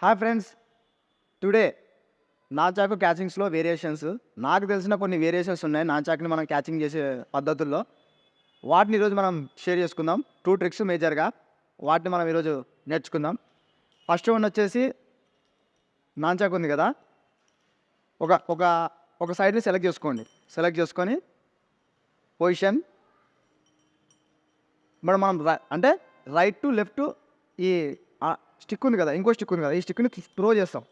Hi friends, today నాచాకు క్యాచింగ్స్లో variations నాకు తెలిసిన కొన్ని వేరియేషన్స్ ఉన్నాయి. నాచాకుని మనం క్యాచింగ్ చేసే పద్ధతుల్లో వాటిని ఈరోజు మనం షేర్ చేసుకుందాం. 2 ట్రిక్స్ మేజర్గా వాటిని మనం ఈరోజు నేర్చుకుందాం. ఫస్ట్ వన్ వచ్చేసి నాచాకు ఉంది కదా, ఒక ఒక ఒక సైడ్ని సెలెక్ట్ చేసుకోండి. సెలెక్ట్ చేసుకొని పొజిషన్ మనం అంటే రైట్ టు లెఫ్ట్ ఈ స్టిక్ ఉంది కదా, ఇంకో స్టిక్ ఉంది కదా, ఈ స్టిక్ని త్రో చేస్తాం.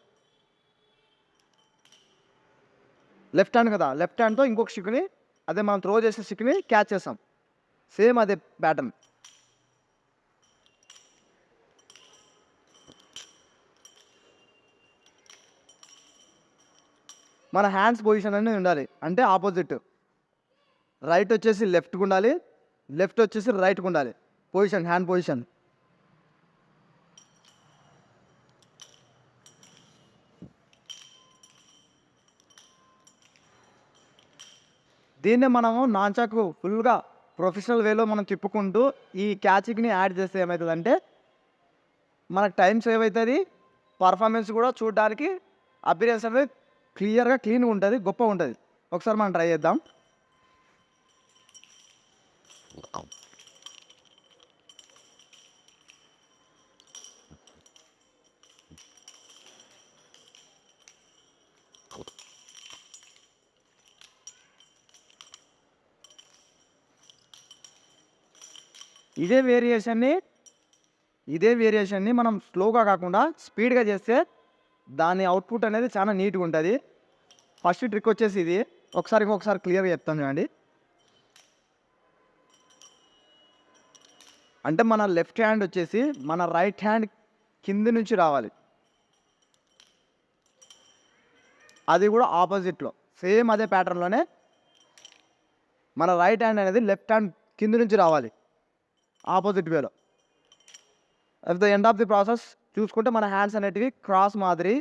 లెఫ్ట్ హ్యాండ్ కదా, లెఫ్ట్ హ్యాండ్తో ఇంకొక స్టిక్ని అదే మనం త్రో చేసే స్టిక్ని క్యాచ్ చేస్తాం. సేమ్ అదే ప్యాటర్న్. మన హ్యాండ్స్ పొజిషన్ అనేది ఉండాలి, అంటే ఆపోజిట్. రైట్ వచ్చేసి లెఫ్ట్కి ఉండాలి, లెఫ్ట్ వచ్చేసి రైట్కి ఉండాలి. Position, hand position. దీన్నే మనము నాంచాకు ఫుల్గా ప్రొఫెషనల్ వేలో మనం తిప్పుకుంటూ ఈ క్యాచింగ్ని యాడ్ చేస్తే ఏమవుతుందంటే మనకు టైం సేవ్ అవుతుంది, పర్ఫార్మెన్స్ కూడా చూడడానికి అపిరియన్స్ అనేది క్లియర్గా క్లీన్గా ఉంటుంది, గొప్పగా ఉంటుంది. ఒకసారి మనం ట్రై చేద్దాం. ఇదే వేరియేషన్ని మనం స్లోగా కాకుండా స్పీడ్గా చేస్తే దాని అవుట్పుట్ అనేది చాలా నీట్గా ఉంటుంది. ఫస్ట్ ట్రిక్ వచ్చేసి ఇది. ఇంకొకసారి క్లియర్గా చెప్తాను చూడండి. అంటే మన లెఫ్ట్ హ్యాండ్ వచ్చేసి మన రైట్ హ్యాండ్ కింది నుంచి రావాలి, అది కూడా ఆపోజిట్లో. సేమ్ అదే ప్యాటర్న్లోనే మన రైట్ హ్యాండ్ అనేది లెఫ్ట్ హ్యాండ్ కింది నుంచి రావాలి, ఆపోజిట్ వేలో. At the end of the process చూసుకుంటే మన హ్యాండ్స్ అనేటివి క్రాస్ మాదిరి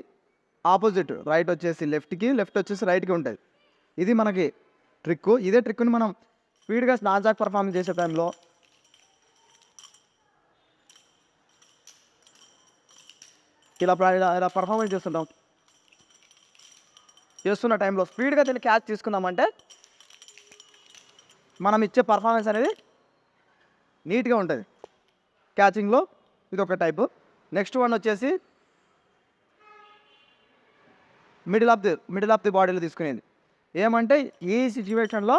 ఆపోజిట్. రైట్ వచ్చేసి లెఫ్ట్కి, లెఫ్ట్ వచ్చేసి రైట్కి ఉంటుంది. ఇది మనకి ట్రిక్. ఇదే ట్రిక్ని మనం స్పీడ్గా నాంచాక్ పర్ఫార్మెన్స్ చేసే టైంలో ఇలా పర్ఫార్మెన్స్ చేస్తున్న టైంలో స్పీడ్గా దీన్ని క్యాచ్ తీసుకున్నామంటే మనం ఇచ్చే పర్ఫార్మెన్స్ అనేది నీట్గా ఉంటుంది. క్యాచింగ్లో ఇది ఒక టైపు. నెక్స్ట్ వన్ వచ్చేసి మిడిల్ ఆఫ్ ది బాడీలో తీసుకునేది. ఏమంటే ఈ సిచ్యువేషన్లో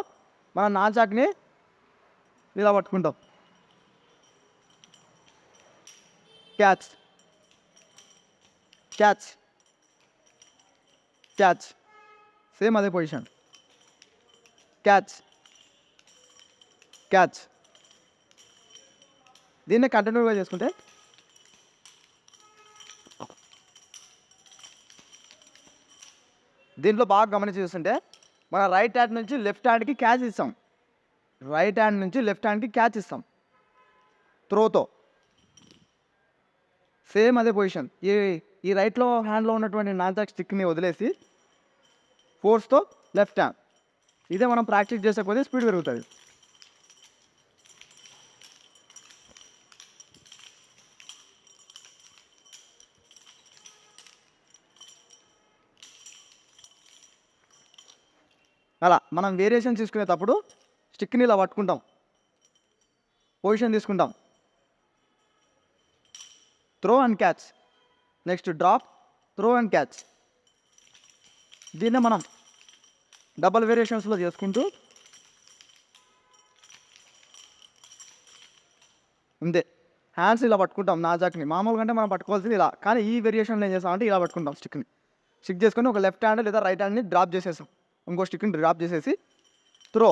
మనం నాంచాక్ని ఇలా పట్టుకుంటాం, క్యాచ్ క్యాచ్ క్యాచ్, సేమ్ అదే పొజిషన్. Catch catch. దీన్ని కంటిన్యూగా చేసుకుంటే దీంట్లో బాగా గమనించి చూస్తుంటే మన రైట్ హ్యాండ్ నుంచి లెఫ్ట్ హ్యాండ్కి క్యాచ్ ఇస్తాం, రైట్ హ్యాండ్ నుంచి లెఫ్ట్ హ్యాండ్కి క్యాచ్ ఇస్తాం త్రోతో. సేమ్ అదే పొజిషన్. ఈ రైట్లో హ్యాండ్లో ఉన్నటువంటి నాంచాక్ స్టిక్ని వదిలేసి ఫోర్స్తో లెఫ్ట్ హ్యాండ్. ఇదే మనం ప్రాక్టీస్ చేసేకపోతే స్పీడ్ పెరుగుతుంది. అలా మనం వేరియేషన్ తీసుకునేటప్పుడు స్టిక్ని ఇలా పట్టుకుంటాం, పొజిషన్ తీసుకుంటాం, throw and catch, next drop, throw and catch. దీన్నే మనం డబల్ వేరియేషన్స్లో చేసుకుంటూ అంతే హ్యాండ్స్ ఇలా పట్టుకుంటాం నాంచాక్ని. మామూలుగా అంటే మనం పట్టుకోవాల్సింది ఇలా, కానీ ఈ వేరియేషన్లో ఏం చేస్తామంటే ఇలా పట్టుకుంటాం. స్టిక్ చేసుకొని ఒక లెఫ్ట్ హ్యాండ్ లేదా రైట్ హ్యాండ్ని డ్రాప్ చేసేస్తాం, ఇంకో స్టిక్ని డ్రాప్ చేసేసి throw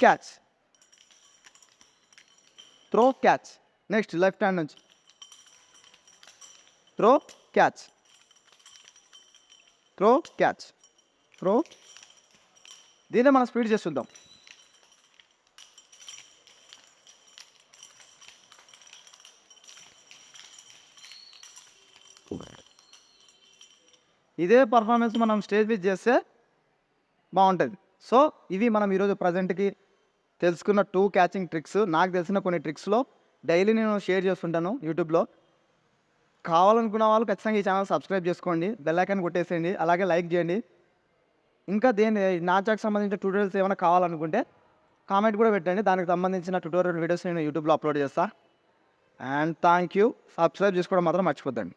catch, throw catch. Next left hand నుంచి throw catch, throw catch, throw. దీన్నే మనం స్పీడ్ చేస్తుంటాం. ఇదే పర్ఫార్మెన్స్ మనం స్టేజ్ మీద చేస్తే బాగుంటుంది. సో ఇవి మనం ఈరోజు ప్రజెంట్కి తెలుసుకున్న 2 క్యాచింగ్ ట్రిక్స్. నాకు తెలిసిన కొన్ని ట్రిక్స్లో డైలీ నేను షేర్ చేస్తుంటాను యూట్యూబ్లో. కావాలనుకున్న వాళ్ళు ఖచ్చితంగా ఈ ఛానల్ సబ్స్క్రైబ్ చేసుకోండి, బెల్ ఐకాన్ కొట్టేసేయండి, అలాగే లైక్ చేయండి. ఇంకా నాచాకి సంబంధించిన ట్యూటోరియల్స్ ఏమైనా కావాలనుకుంటే కామెంట్ కూడా పెట్టండి, దానికి సంబంధించిన ట్యూటోరియల్ వీడియోస్ నేను యూట్యూబ్లో అప్లోడ్ చేస్తాను. And thank you. సబ్స్క్రైబ్ చేసుకోవడం మాత్రం మర్చిపోద్దండి.